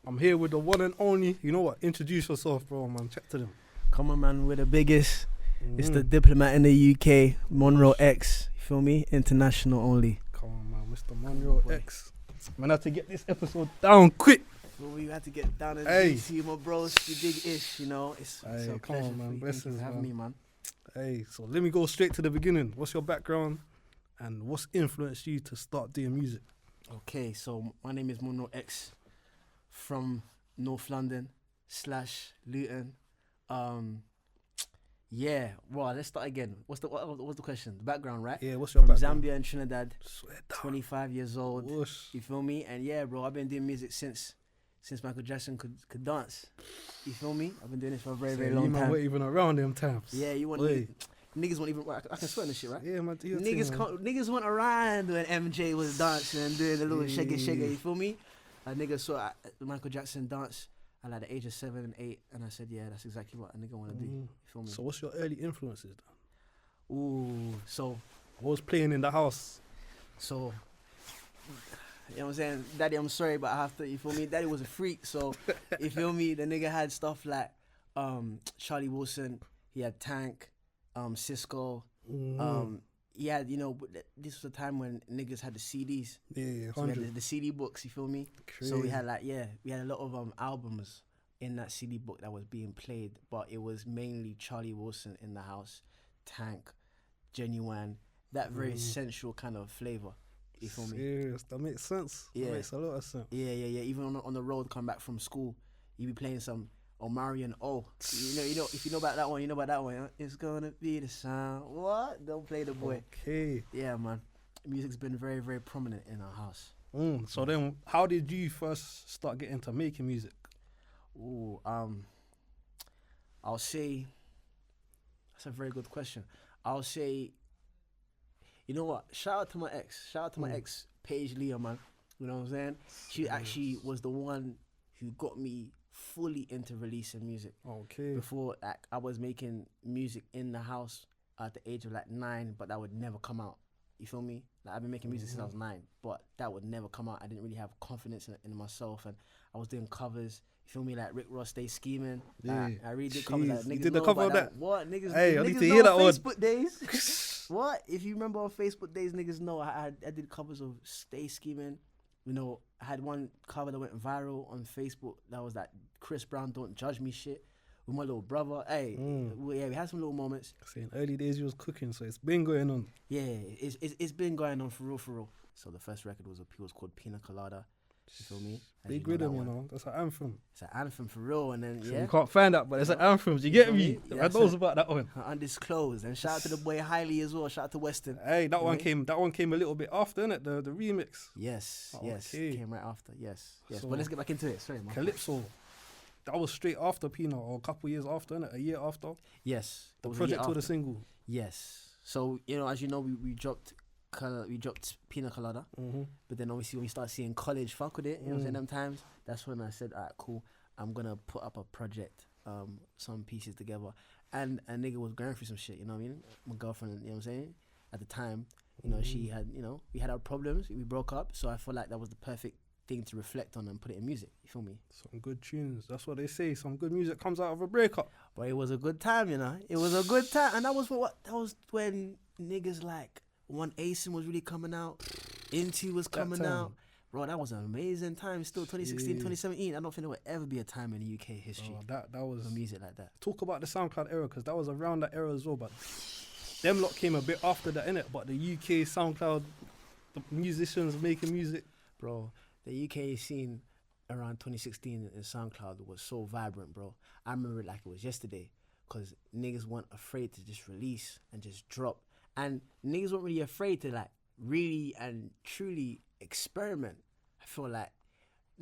I'm here with the one and only. You know what? Introduce yourself, bro, man. Check to them. Come on, man. We're the biggest. It's the diplomat in the UK. Monroe X. You feel me? International only. Come on, man. Mr. Monroe X. Man, I had to get this episode down quick. Well, we had to get down and Hey. see my bros. You dig Ish, you know. It's Hey, a come pleasure on, man. for you. Blessings, Thank you for having man. me, man. Hey, so let me go straight to the beginning. What's your background and what's influenced you to start doing music? Okay, so my name is Monroe X from North London / Luton. Yeah, well, let's start again. What's the question? The background, right? Yeah, what's your From background? Zambia and Trinidad, Swear down. 25 years old. Whoosh. You feel me? And yeah, bro, I've been doing music since Michael Jackson could dance. You feel me? I've been doing this for a very, So very you long man time. weren't even around them times. Yeah, you want Oi. niggas won't even. I can swear on this shit, right? Yeah, man. Do your Niggas thing, man. niggas went around when MJ was dancing and doing the little shake it. Yeah. You feel me? Like niggas saw Michael Jackson dance at like the age of 7 and 8, and I said, yeah, that's exactly what a nigga want to do. You feel me? So what's your early influences? Then? Ooh, so What was playing in the house? you know what I'm saying? Daddy, I'm sorry, but I have to, you feel me? Daddy was a freak, so you feel me? The nigga had stuff like Charlie Wilson, he had Tank, Cisco, he had, you know, this was a time when niggas had the CDs. Yeah, So we 100. had the CD books, you feel me? So we had like, we had a lot of albums in that CD book that was being played, but it was mainly Charlie Wilson in the house, Tank, Genuine, that very sensual kind of flavor. You feel me? Serious. That makes sense. Yeah. That makes a lot of sense. Yeah. Even on the road, come back from school, you be playing some Omarion O. You know, if you know about that one, you know about that one. Huh? It's gonna be the sound. What? Don't play the boy. Okay. Yeah, man. Music's been very, very prominent in our house. So then, how did you first start getting into making music? Ooh, I'll say that's a very good question. I'll say, you know what? Shout out to my ex. Shout out to my ex, Paige Leah, man. You know what I'm saying? She actually was the one who got me fully into releasing music. Okay. Before, like, I was making music in the house at the age of like 9, but that would never come out. You feel me? Like, I've been making music since I was 9, but that would never come out. I didn't really have confidence in myself, and I was doing covers. You feel me? Like Rick Ross, Stay Scheming. Yeah. I really did covers. Like, Jeez, you niggas did the know cover about of that? What niggas? Hey, I niggas need to know hear that one. Facebook days. What? If you remember on Facebook days, niggas know I did covers of Stay Scheming. You know, I had one cover that went viral on Facebook. That was that Chris Brown "Don't Judge Me" shit with my little brother. Hey, we had some little moments. Saying early days you was cooking, so it's been going on. Yeah, it's been going on for real. So the first record was called Pina Colada. You feel me? As Big you know, rhythm, that you one. know. That's an anthem. It's an anthem for real, and then So yeah. you can't find that, but it's an anthem. You get feel me? me? Yeah, I knows about that one. Undisclosed. And shout out to the boy Hailey as well. Shout out to Weston. Hey, that one Mhm. came. That one came a little bit after, innit? The remix. Yes, Oh, yes. okay. Came right after. Yes. So- But let's get back into it. Sorry, man. Calypso. That was straight after Pina, or a couple years after, innit? A year after. Yes. The it was a year project or the after. single. Yes. So, you know, as you know, we dropped Pina Colada. But then obviously when we start seeing college fuck with it, you know what I'm saying, them times, that's when I said, alright, cool, I'm gonna put up a project, some pieces together. And a nigga was going through some shit, you know what I mean? My girlfriend, you know what I'm saying? At the time, you know, she had, you know, we had our problems, we broke up, so I felt like that was the perfect thing to reflect on and put it in music, you feel me? Some good tunes. That's what they say. Some good music comes out of a breakup. But it was a good time, you know? It was a good time, and that was when niggas like, One Asin was really coming out, Into was coming time. out. Bro, that was an amazing time. Still 2016, Jeez. 2017. I don't think there will ever be a time in the UK history Oh, that was for music like that. talk about the SoundCloud era, because that was around that era as well. But them lot came a bit after that, innit? But the UK SoundCloud, the musicians making music. Bro, the UK scene around 2016 in SoundCloud was so vibrant, bro. I remember it like it was yesterday, because niggas weren't afraid to just release and just drop. And niggas weren't really afraid to like really and truly experiment. I feel like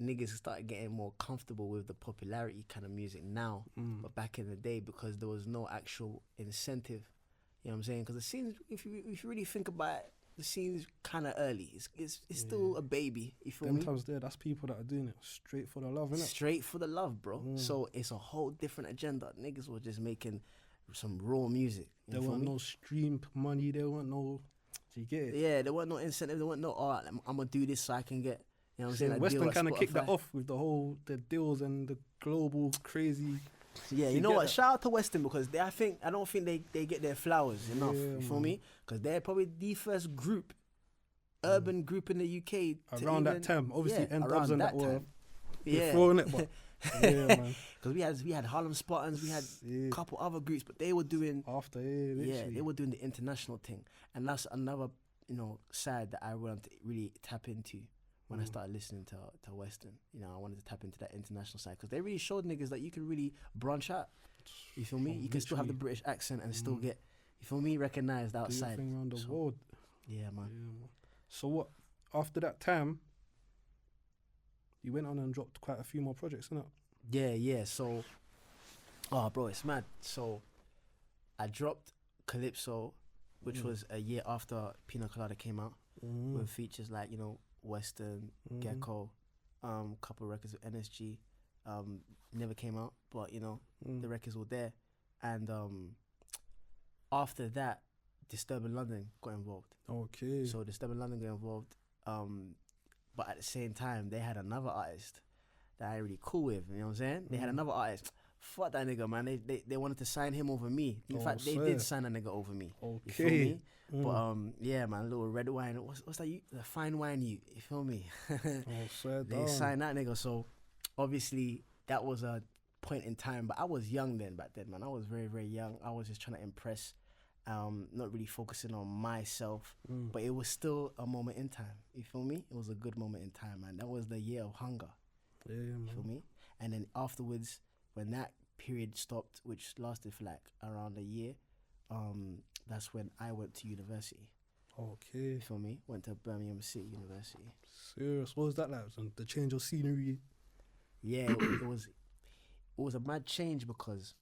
niggas started getting more comfortable with the popularity kind of music now. But back in the day, because there was no actual incentive, you know what I'm saying? Because the scene, if you really think about it, the scene's kind of early. It's still a baby. You feel Them me? times there, that's people that are doing it straight for the love, innit? Straight for the love, bro. So it's a whole different agenda. Niggas were just making some raw music. You There feel weren't me? no stream money. There weren't no. Do you get it? Yeah, there weren't no incentive. There weren't no, I'm gonna do this so I can get You know what I'm saying? That Western deal at kind of kicked that Spotify. off with the deals and the global crazy. Yeah, you You know get what? that? Shout out to Western because I don't think they get their flowers enough. Yeah, You feel man. me? Because they're probably the first group, urban group in the UK to Around even, that time, obviously, yeah, N-Dubs around and that that were time. Yeah, throwing it, but yeah, man. because we had Harlem Spartans, we had Yeah. a couple other groups, but they were doing After, yeah, literally. they were doing the international thing, and that's another side that I wanted to really tap into when I started listening to Western. You know, I wanted to tap into that international side because they really showed niggas that you can really branch out. You feel me? You can still have the British accent and still get, you feel me, recognized Do your outside. thing around the So, world. Yeah, man. Yeah, man. So what? After that time, you went on and dropped quite a few more projects, innit? Yeah. So, oh, bro, it's mad. So, I dropped Calypso, which was a year after Pina Colada came out, with features like Western, Gecko, couple records with NSG. Never came out, but the records were there, and after that, Disturbing London got involved. Okay. So Disturbing London got involved, but at the same time, they had another artist that I ain't really cool with. You know what I'm saying? They had another artist. Fuck that nigga, man. They wanted to sign him over me. In fact, they did sign a nigga over me. You feel Okay. me? But yeah, man, little red wine. What's that? The fine wine. You feel me? They signed that nigga. So obviously that was a point in time. But I was young back then, man. I was very, very young. I was just trying to impress. Not really focusing on myself, but it was still a moment in time. You feel me? It was a good moment in time, man. That was the year of hunger. Yeah, You man. feel me? And then afterwards, when that period stopped, which lasted for like around a year, that's when I went to university. Okay. You feel me? Went to Birmingham City University. Serious. What was that like? The change of scenery. Yeah, it was a mad change because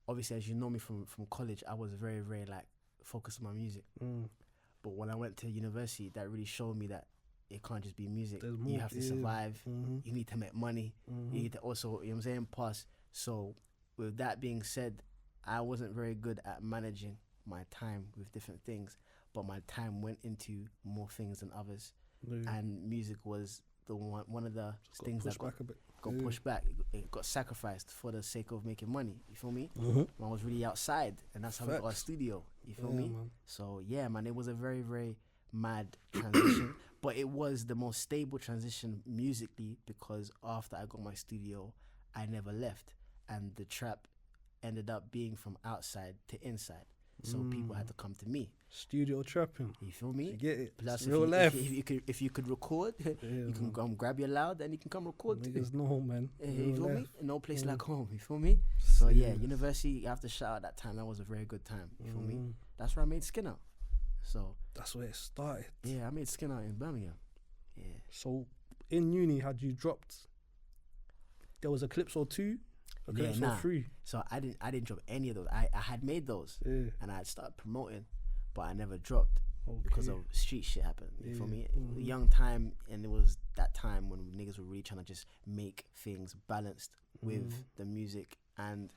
obviously, as you know me from college, I was very, very like focused on my music. But when I went to university, that really showed me that it can't just be music. There's You more, have to yeah. survive. You need to make money. You need to also, you know what I'm saying, pass. So with that being said, I wasn't very good at managing my time with different things, but my time went into more things than others. Yeah. And music was the one of the Just got things that pushed back a bit. got Yeah. pushed back. It got sacrificed for the sake of making money. You feel me? Mhm. I was really outside, and that's how we got a Facts. studio. You feel Yeah, me? man. So yeah, man, it was a very, very mad transition, but it was the most stable transition musically because after I got my studio, I never left, and the trap ended up being from outside to inside. So people had to come to me. Studio trapping. You feel me? You get it. Plus, It's real life. if you could record, Yeah, you can man. come grab your loud and you can come record. Niggas know, man. You Real feel me? life. No place like home. You feel me? So yeah, Serious. university. You have to shout out that time. That was a very good time. You feel me? Mhm. That's where I made Skin Out. So That's where it started. yeah, I made Skin Out in Birmingham. Yeah. So in uni, had you dropped? There was a Calypso 2, a Yeah, Calypso nah. 3. So I didn't drop any of those. I had made those Yeah. and I had started promoting, but I never dropped because Okay. of street shit happened. You feel Yeah. me? Young time, and it was that time when niggas were really trying to just make things balanced with the music and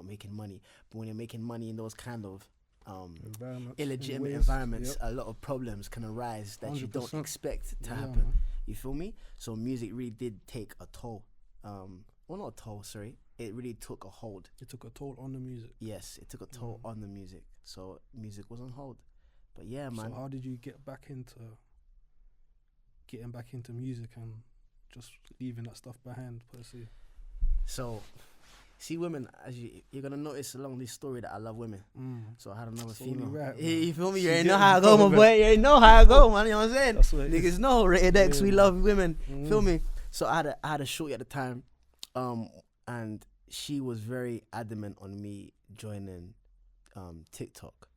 making money. But when you're making money in those kind of Environments, illegitimate ways. environments, Yep. a lot of problems can arise that you don't 100%. expect to Yeah, happen. man. You feel me? So music really did take a toll. Well, not a toll, sorry. It really took a hold. It took a toll on the music. Yes, it took a toll on the music. So music was on hold. But yeah, man. So how did you getting back into music and just leaving that stuff behind, per se? So, see, women, as you're gonna notice along this story that I love women. So I had another That's only female. right, Yeah, man. you feel me? You She ain't know gets how I the go, my problem. boy. You ain't know how I go, man. You know what I'm saying? That's what it is. Niggas know, Rated X, Yeah, we man. love women. Feel me? So I had a shorty at the time, and she was very adamant on me joining TikTok.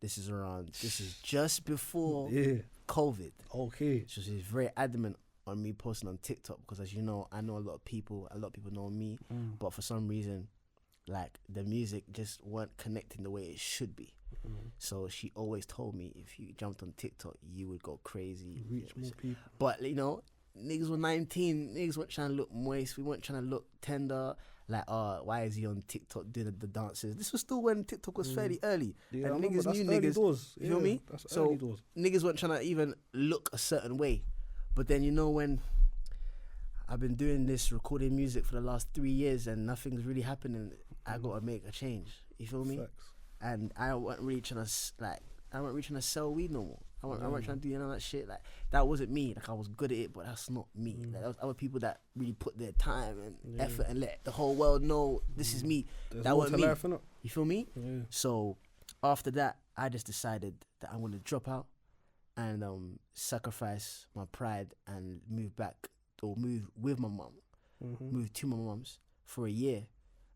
This is just before Yeah. COVID. Okay. So she's very adamant on me posting on TikTok because, as you know, I know a lot of people know me, but for some reason, like, the music just weren't connecting the way it should be. So she always told me if you jumped on TikTok, you would go crazy. Reach more people. But niggas were 19. Niggas weren't trying to look moist. We weren't trying to look tender. Like, why is he on TikTok doing the dances? This was still when TikTok was fairly early. Yeah, I and remember niggas that's knew early niggas. doors. You feel me? That's So early doors. niggas weren't trying to even look a certain way. But then when I've been doing this recording music for the last 3 years and nothing's really happening, I gotta make a change. You feel me? Facts. And I wasn't really trying to sell weed no more. I wasn't trying to do that shit. Like that wasn't me. Like I was good at it, but that's not me. Like, that was other people that really put their time and effort and let the whole world know this is me. There's that wasn't me. life, innit? You feel me? Yeah. So after that, I just decided that I'm gonna drop out and sacrifice my pride and move back or move with my mom, move to my mom's for a year.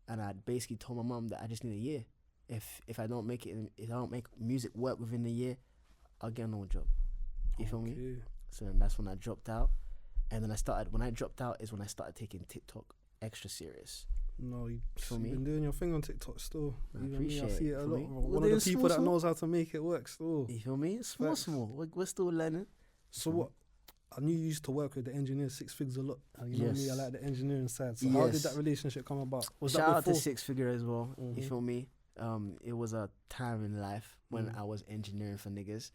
And I basically told my mom that I just need a year. If I don't make it, if I don't make music work within the year, I'll get another job. You feel me? So then that's when I dropped out. And then when I dropped out is when I started taking TikTok extra serious. No, you've me? been doing your thing on TikTok still. I Even appreciate me, I see it a it. lot. Me? One of the people that knows how to make it work still. You feel me? Small. We're still learning. So what? I knew you used to work with the engineers, Six Figures a lot. And you know me, I like the engineering side. So how did that relationship come about? Was Shout that out before? to Six Figure as well. You feel me? It was a time in life when I was engineering for niggas.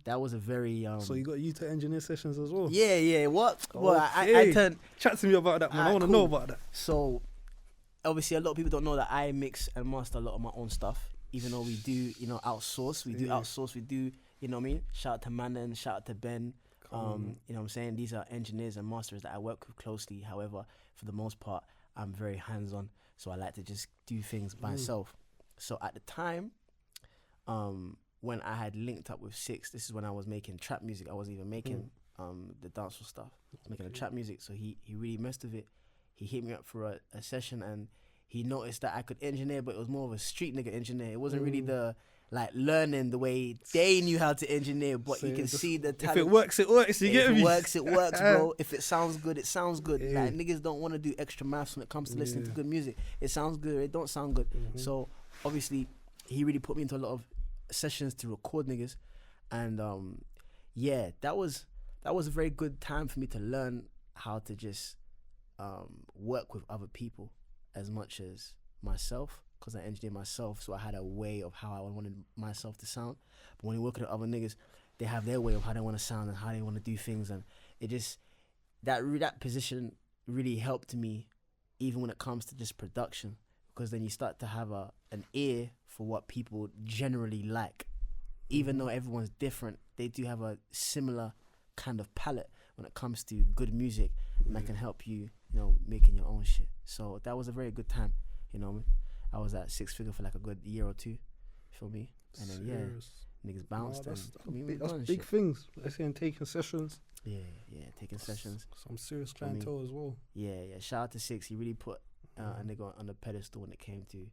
That was a very So you got you to engineer sessions as well? Yeah. What? Well, Okay. I turned. Chat to me about that, man. I want to know about that. So obviously, a lot of people don't know that I mix and master a lot of my own stuff. Even though we do, outsource. We do outsource. We do, you know what I mean? Shout out to Manon. Shout out to Ben. You know what I'm saying? These are engineers and masters that I work with closely. However, for the most part, I'm very hands-on. So I like to just do things by myself. So at the time, when I had linked up with Six, this is when I was making trap music. I wasn't even making the dancehall stuff. I was making the trap music. So he really messed with it. He hit me up for a session and he noticed that I could engineer, but it was more of a street nigga engineer. It wasn't really the learning the way they knew how to engineer, but you can see the talent. If it works, it works. You get me? If it works, bro. If it sounds good, it sounds good. Like niggas don't want to do extra maths when it comes to listening to good music. It sounds good, or it don't sound good. So obviously, he really put me into a lot of sessions to record niggas, and that was a very good time for me to learn how to just work with other people as much as myself. Because I engineered myself, so I had a way of how I wanted myself to sound. But when you work with other niggas, they have their way of how they want to sound and how they want to do things, and it just that position really helped me, even when it comes to just production, because then you start to have an ear for what people generally like, even though everyone's different. They do have a similar kind of palette when it comes to good music, and that can help you, making your own shit. So that was a very good time, I was at Six Figure for like a good year or two, feel me? And then niggas bounced. That's and big things. Let's say taking sessions. Yeah, taking sessions. Some serious clientele as well. Yeah. Shout out to Six. He really put a nigga on the pedestal when it came to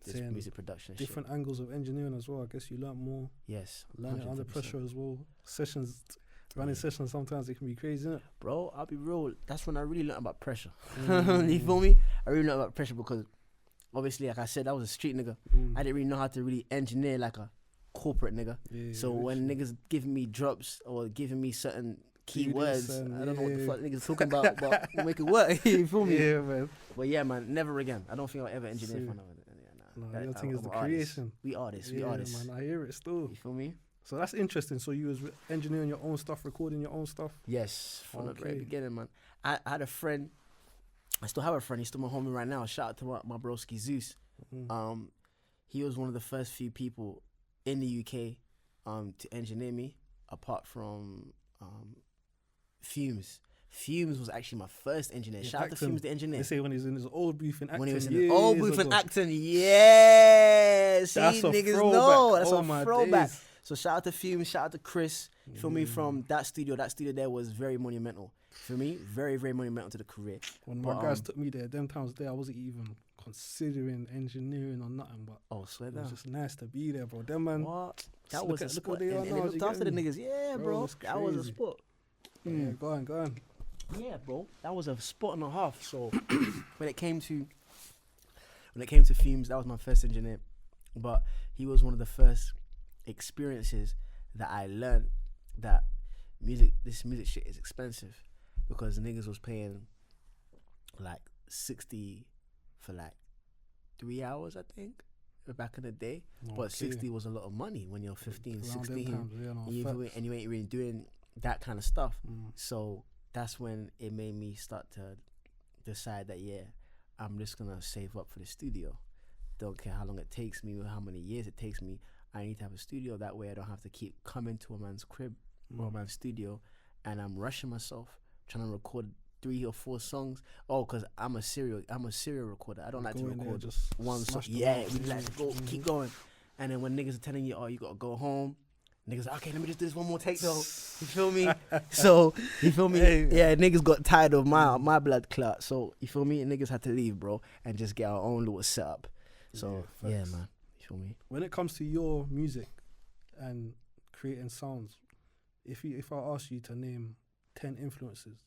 this music production. Different shit. angles of engineering as well. I guess you learn more. Yes, learning under pressure as well. Sessions. Running sessions sometimes it can be crazy, innit? Bro, I'll be real. That's when I really learned about pressure. You feel me? I really learned about pressure because obviously, like I said, I was a street nigga. I didn't really know how to really engineer like a corporate nigga. So when niggas giving me drops or giving me certain keywords, I don't know what the fuck niggas talking about, but we'll make it work. You feel me? Yeah, man. But yeah, man, never again. I don't think I'll ever engineer for another. No, your thing is the creation. We artists. We artists. Man, I hear it still. You feel me? So that's interesting. So you was engineering your own stuff, recording your own stuff? Yes, from the very beginning, man. I had a friend. I still have a friend. He's still my homie right now. Shout out to my broski Zeus. He was one of the first few people in the UK to engineer me, apart from Fumes. Fumes was actually my first engineer. Shout out to Fumes, the engineer. They say when he was in his old booth in Acton. When he was in his old booth in Acton, yeah. See, that's a niggas throwback. know. That's a my throwback. Days. So shout out to Fumes, shout out to Chris. You feel me? From that studio there was very monumental. For me, very, very monumental to the career. When my guys took me there, them times there, I wasn't even considering engineering or nothing, but swear it was just nice to be there, bro. Them man, what? That was a spot. They And they looked after the niggas. Yeah, bro. That was a spot. Yeah, go on. Yeah, bro. That was a spot and a half. So when it came to Fumes, that was my first engineer. But he was one of the first experiences that I learned that this music shit is expensive, because niggas was paying like 60 for like 3 hours, I think, back in the day. Okay. But 60 was a lot of money when you're 15, 16, and you ain't really doing that kind of stuff. So that's when it made me start to decide that, yeah, I'm just gonna save up for the studio. Don't care how long it takes me or how many years it takes me. I need to have a studio. That way I don't have to keep coming to a man's crib or a man's studio and I'm rushing myself trying to record 3 or 4 songs. Oh, cause I'm a serial recorder. I don't like to record one song. Yeah, we like to go keep going. And then when niggas are telling you, oh, you gotta go home, niggas like, okay, let me just do this one more take though. You feel me? So you feel me? Hey, yeah, niggas got tired of my blood clot. So you feel me? Niggas had to leave, bro, and just get our own little setup. So yeah, man. You feel me? When it comes to your music and creating sounds, if I ask you to name 10 influences,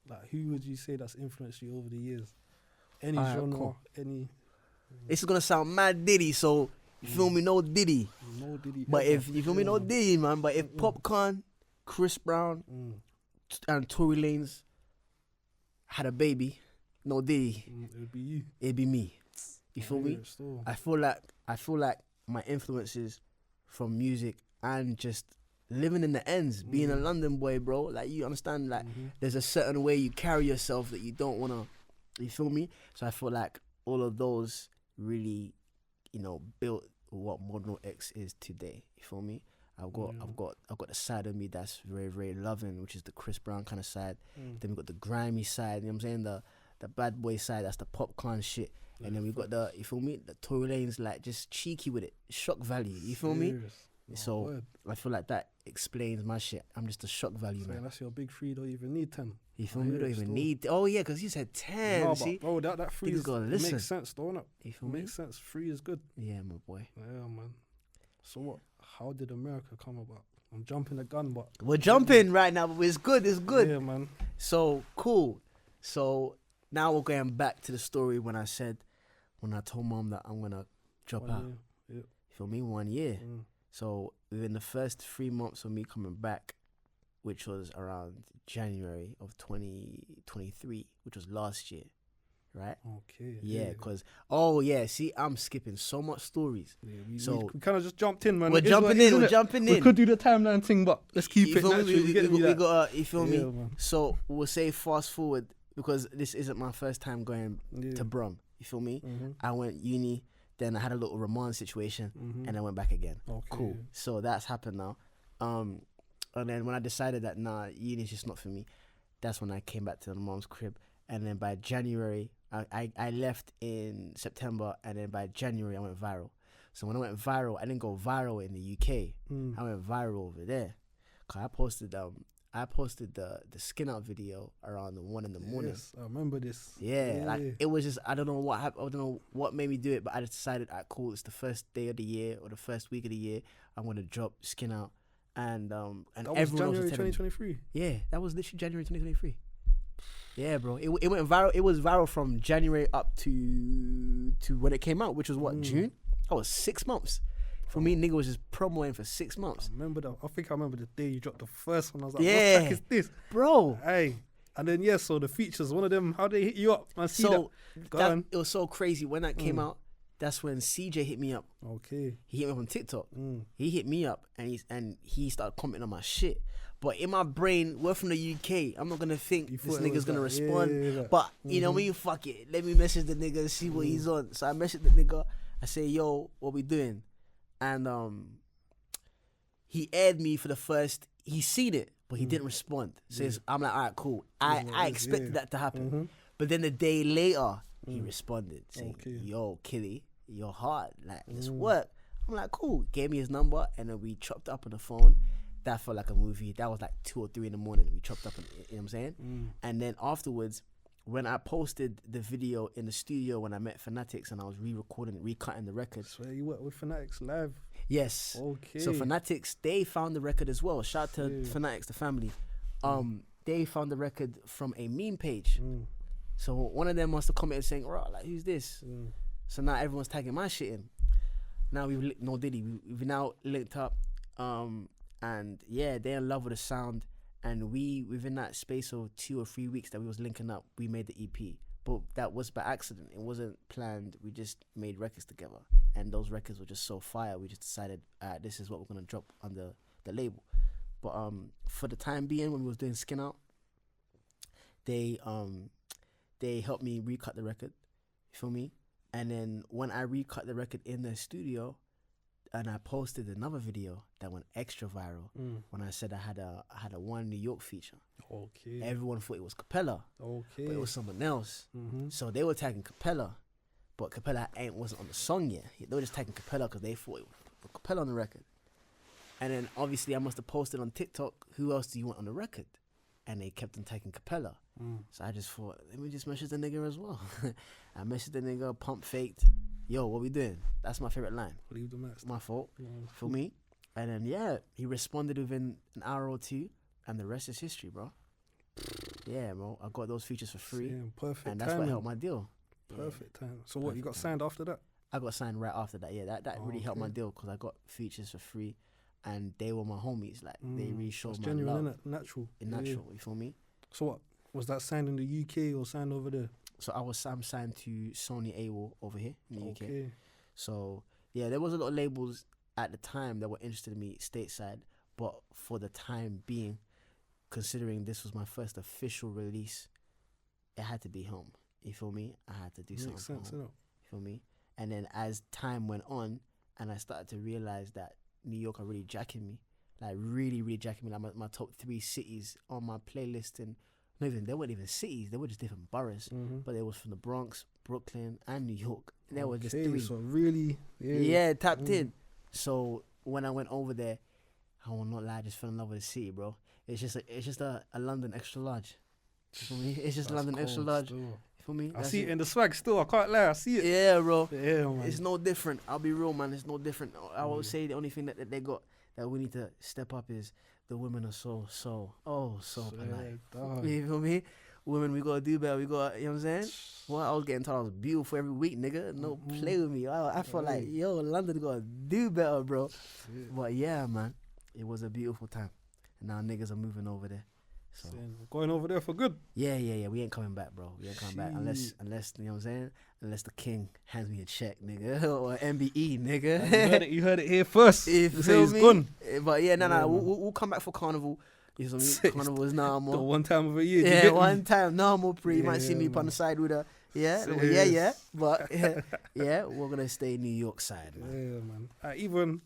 like who would you say that's influenced you over the years? Any genre, cool. Any. This is gonna sound mad Diddy, so you feel me? No Diddy. No Diddy. But if you feel me, no Diddy, man. But if Popcorn, Chris Brown, and Tory Lanez had a baby, no Diddy. It would be you. It'd be me. You feel me? I feel like my influences from music and just living in the ends, being a London boy, bro. Like, you understand, like there's a certain way you carry yourself that you don't wanna. You feel me? So I feel like all of those really, built what Monroe X is today. You feel me? I've got the side of me that's very, very loving, which is the Chris Brown kind of side. Then we got the grimy side. You know what I'm saying? The bad boy side. That's the Popcorn shit. And then we got the, you feel me? The Tory Lanez, like just cheeky with it, shock value. You feel me? So I feel like that explains my shit. I'm just a shock value, man. That's your big 3. Don't even need 10. You feel me? We don't even need. Oh yeah, because you said 10. No, see, bro, that 3 makes sense, don't it? You feel me? Makes sense. 3 is good. Yeah, my boy. Yeah, man. So what? How did America come about? I'm jumping the gun, but we're jumping right now, but it's good. It's good. Yeah, man. So cool. So now we're going back to the story when I told mom that I'm gonna drop out. Yeah. You feel me? 1 year. So within the first 3 months of me coming back, which was around January of 2023, which was last year, right? Okay. Yeah, because see, I'm skipping so much stories. Yeah, we kind of just jumped in, man. We're jumping in. We could do the timeline thing, but let's keep it natural. We got you feel me? Man. So we'll say fast forward, because this isn't my first time going to Brum. You feel me? I went uni. Then I had a little Ramon situation, and I went back again. Okay. Cool. So that's happened now. And then when I decided that, uni's just not for me, that's when I came back to the mom's crib. And then by January, I left in September, and then by January I went viral. So when I went viral, I didn't go viral in the UK. I went viral over there. Cause I posted the skin out video around 1 in the morning. Yes, I remember this. Yeah, like it was just, I don't know what happened. I don't know what made me do it, but I just decided, cool, it's the first day of the year or the first week of the year. I'm gonna drop skin out, and that was everyone January was 2023. Yeah, that was literally January 2023. Yeah, bro, it went viral. It was viral from January up to when it came out, which was what, June? Oh, it was 6 months. For me, nigga was just promoting for 6 months. I think I remember the day you dropped the first one. I was like, yeah, what the heck is this? Bro. Hey. And then, so the features, one of them, how they hit you up? I see that. It was so crazy. When that came out, that's when CJ hit me up. Okay. He hit me up on TikTok. He hit me up, and he started commenting on my shit. But in my brain, we're from the UK. I'm not going to think this nigga's going to respond. Yeah. But, you know, me, fuck it. Let me message the nigga and see what he's on. So I messaged the nigga. I say, yo, what we doing? And he aired me for the first. He seen it, but he didn't respond. So I'm like, all right, cool. I expected that to happen. But then the day later, he responded saying, yo, Killy, you're hard. Like, let's work. I'm like, cool. Gave me his number, and then we chopped up on the phone. That felt like a movie. That was like 2 or 3 in the morning. We chopped up, you know what I'm saying? And then afterwards, when I posted the video in the studio when I met Fanatics and I was recutting the record. So you worked with Fanatics live? Yes. Okay. So Fanatics, they found the record as well. Shout out to Fanatics, the family. They found the record from a meme page. So one of them must have commented saying, right, like, who's this? So now everyone's tagging my shit in. Now we've now linked up. And yeah, they're in love with the sound. And we, within that space of 2 or 3 weeks that we was linking up, we made the EP. But that was by accident. It wasn't planned. We just made records together. And those records were just so fire. We just decided, this is what we're going to drop on the label. But for the time being, when we was doing Skin Out, they helped me recut the record. You feel me? And then when I recut the record in the studio, and I posted another video that went extra viral when I said I had a one New York feature. Okay. Everyone thought it was Capella, Okay. but it was someone else. Mm-hmm. So they were tagging Capella, but Capella wasn't on the song yet. They were just tagging Capella because they thought it was Capella on the record. And then obviously I must have posted on TikTok, who else do you want on the record? And they kept on tagging Capella. So I just thought, let me just message the nigga as well. I messaged the nigga, pump faked. Yo, what we doing? That's my favorite line. Leave the mess. My fault. For me. And then yeah, he responded within an hour or two, and the rest is history, bro. Yeah, bro. I got those features for free. Same. Perfect and that's timing. what helped my deal. Perfect time. So what, you got Perfect signed after that? I got signed right after that. Yeah, that really helped my okay. deal because I got features for free, and they were my homies. Like they really showed It's my genuine, love. innit? Natural. Natural, you feel me? So what, was that signed in the UK or signed over there? So I'm signed to Sony AWOL over here in the UK. Okay. So yeah, there was a lot of labels at the time that were interested in me stateside, but for the time being, considering this was my first official release, it had to be home. You feel me? I had to do something. Makes sense, from home. innit? You feel me? And then as time went on, and I started to realize that New York are really jacking me, like really, really jacking me. Like my top 3 cities on my playlist, and they weren't even cities; they were just different boroughs. But it was from the Bronx, Brooklyn, and New York. And there were just 3. So really, Tapped in. So when I went over there, I will not lie, I just fell in love with the city, bro. It's just a London extra large. You feel me? It's just That's London extra large. still. You feel me? I see it in the swag still. I can't lie. I see it. Yeah, bro. Yeah, man. It's no different. I'll be real, man. It's no different. I will say the only thing that they got that we need to step up is the women are so polite. Dog. You feel me? Women, we gotta do better. We got, you know what I'm saying? Well, I was getting told I was beautiful every week, nigga. No play with me. I felt like, yo, London gotta do better, bro. But yeah, man, it was a beautiful time. And now niggas are moving over there. So Going over there for good. yeah. We ain't coming back, bro. We ain't coming back unless you know what I'm saying. Unless the king hands me a check, nigga, or MBE, nigga. You heard it here first. You They say feel he's me? gone. But yeah, Yeah, man. we'll come back for carnival. You know what I mean? Carnival is The normal. one time of a year. Yeah, one time normal. You might see Yeah, me up on man. the side with a yeah. Serious. But yeah, we're gonna stay New York side, man. Yeah, man. Even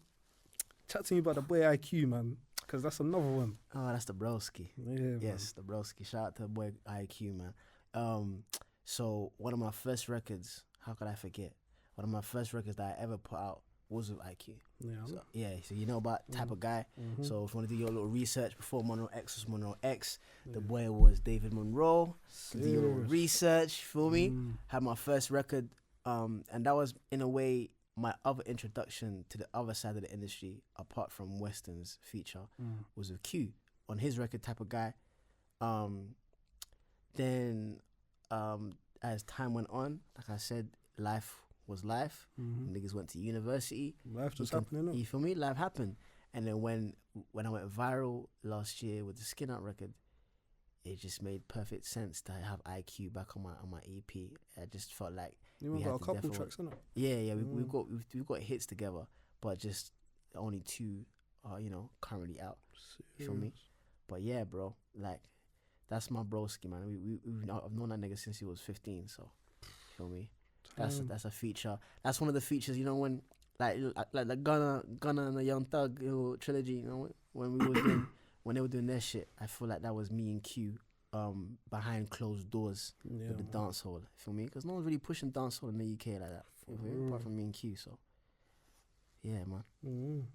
chat to me about the boy IQ, man, because that's another one. Oh, that's the broski. Yeah, Yes, the broski. Shout out to the boy IQ, man. So one of my first records, how could I forget? One of my first records that I ever put out was with IQ. Yeah. So you know about type of guy. So if you want to do your little research, before Monroe X was Monroe X, the boy was David Monroe. Do your little research, feel me? Had my first record, and that was in a way my other introduction to the other side of the industry, apart from Western's feature, was with Q on his record, type of guy. Then as time went on, like I said, life was life. Niggas went to university. Life just happening. You feel me? Life happened. And then when I went viral last year with the Skin Out record, it just made perfect sense to have IQ back on my EP. I just felt like You got a couple tracks, innit? Yeah. We've got hits together, but just only 2 are currently out. You feel me? But yeah, bro, like that's my broski, man. I've known that nigga since he was 15. So, you feel me? That's a feature. That's one of the features. When like Gunna and the Young Thug trilogy. When we were doing when they were doing their shit, I feel like that was me and Q behind closed doors with the dance hall. Feel me? Because no one's really pushing dance hall in the UK like that. Apart from me and Q. So yeah, man.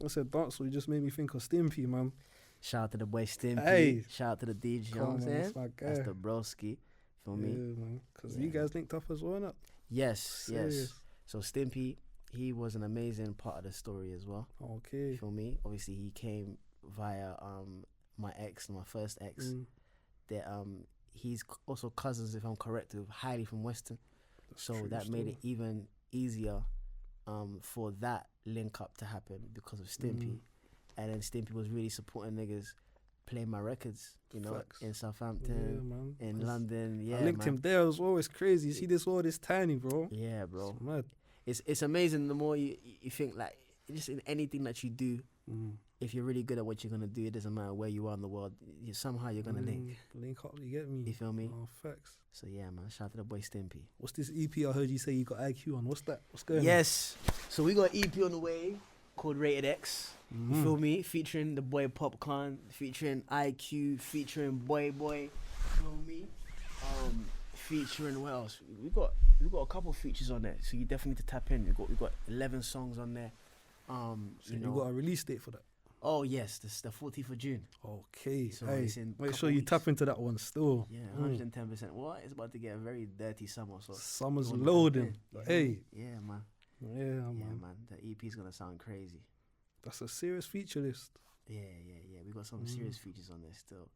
I said dance hall. You just made me think of Stimpy, man. Shout out to the boy Stimpy. Hey. Shout out to the DJ. You know what I'm saying? That's my guy. That's the broski. Feel me? Yeah, man. Because you guys linked up as well, innit? Yes. Serious. So Stimpy, he was an amazing part of the story as well. Okay. Feel me? Obviously, he came via my first ex. That he's also cousins, if I'm correct, with Highly from Western. So that made it even easier for that link up to happen because of Stimpy. And then Stimpy was really supporting niggas playing my records, Facts. in Southampton, in London. Yeah, I linked him there as well. It's crazy. You see this all this tiny, bro. Yeah, bro. It's mad. It's amazing. The more you think, like, just in anything that you do, if you're really good at what you're gonna do, it doesn't matter where you are in the world. Somehow you're gonna link. Link up, you get me? You feel me? Oh, facts. So yeah, man. Shout out to the boy Stimpy. What's this EP? I heard you say you got IQ on. What's that? What's going on? Yes. So we got an EP on the way called Rated X. You feel me? Featuring the boy Popcorn, featuring IQ, featuring Boy. You feel me? Featuring what else? We got a couple features on there, so you definitely need to tap in. We got 11 songs on there. So you got a release date for that? Oh yes, this is the 14th of June. Okay. So hey, it's in make sure you tap into that one still. Yeah, 110%. What? It's about to get a very dirty summer. So summer's loading. Hey. Yeah, man. Yeah, man. The EP's gonna sound crazy. That's a serious feature list. Yeah. We got some serious features on there still.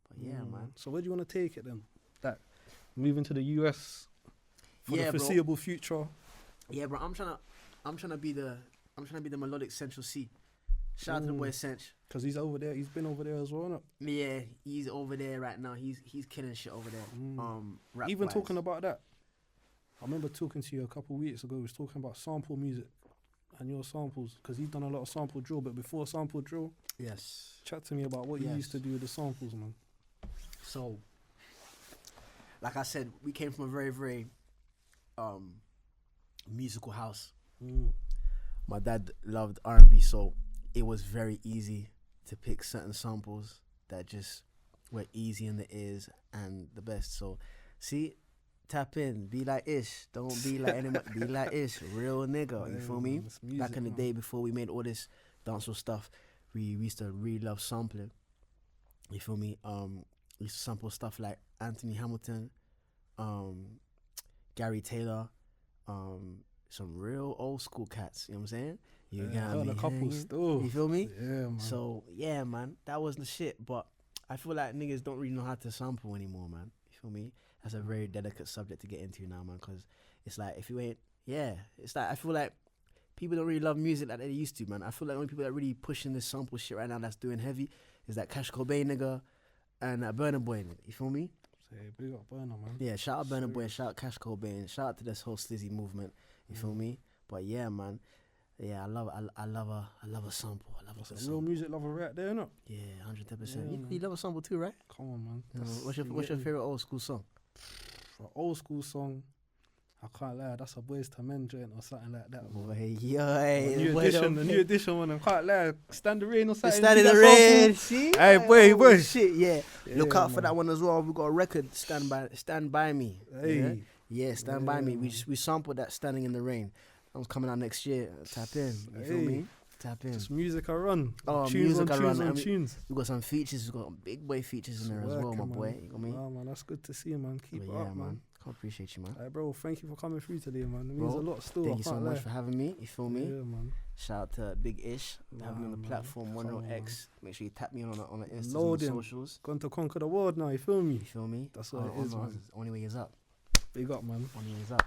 But yeah, man. So where do you want to take it then? That moving to the US for the bro. foreseeable future. Yeah, bro. I'm trying to be the melodic Central C. Shout out to the boy Central. Cause he's over there. He's been over there as well, innit? Yeah, he's over there right now. He's killing shit over there. Rap Even wise. talking about that, I remember talking to you a couple of weeks ago. We was talking about sample music and your samples, because he's done a lot of sample drill. But before sample drill, yes, chat to me about what you used to do with the samples, man. So, like I said, we came from a very, very musical house. My dad loved R&B, so it was very easy to pick certain samples that just were easy in the ears and the best. So, see, tap in, be like Issh. Don't be like anybody. Be like Issh, real nigga. You feel me? Music, back in the day before we made all this dancehall stuff, we used to really love sampling. You feel me? We used to sample stuff like Anthony Hamilton, Gary Taylor, some real old school cats. You know what I'm saying? You got me. A couple still. You feel me? Yeah, man. So yeah, man, that was the shit. But I feel like niggas don't really know how to sample anymore, man. You feel me? That's a very delicate subject to get into now, man. Cause it's like if you ain't, it's like I feel like people don't really love music like they used to, man. I feel like the only people that really pushing this sample shit right now that's doing heavy is that Cash Cobain nigga and that Burna Boy nigga. You feel me? Say big up Burna, man. Yeah, shout out Burna Boy, shout out Cash Cobain, shout out to this whole Slizzy movement. You feel me? But yeah, man. Yeah, I love a sample. I love a sample. Real music lover right there, innit? Yeah, 110%. You love a sample too, right? Come on, man. What's your favorite old school song? For old school song, I can't lie, that's a Boys to Men joint or something like that. The new edition one, I can't lie. Stand the Rain or something. Stand in the Rain, see? Hey, boy. Shit, yeah. Look out for that one as well. We got a record, Stand By Me. Hey. Yeah, Stand By Me. We sampled that Standing in the Rain. That was coming out next year. Tap in. You feel me? Tap in. Just music I run. Oh, tunes music I run. On tunes. We got some features. We got big boy features in there as well, my boy. You got me? Wow, man, that's good to see, man. Keep it up, man. I appreciate you, man. Hey, bro, thank you for coming through today, man. It means a lot still. Thank you so much for having me. You feel me? Yeah, man. Shout out to Big Ish, having me on the platform, Monroe X. Make sure you tap me on the Insta and the socials. Going to conquer the world now, you feel me? You feel me? That's what it is, man. Only way is up. Big up, man. Only way is up.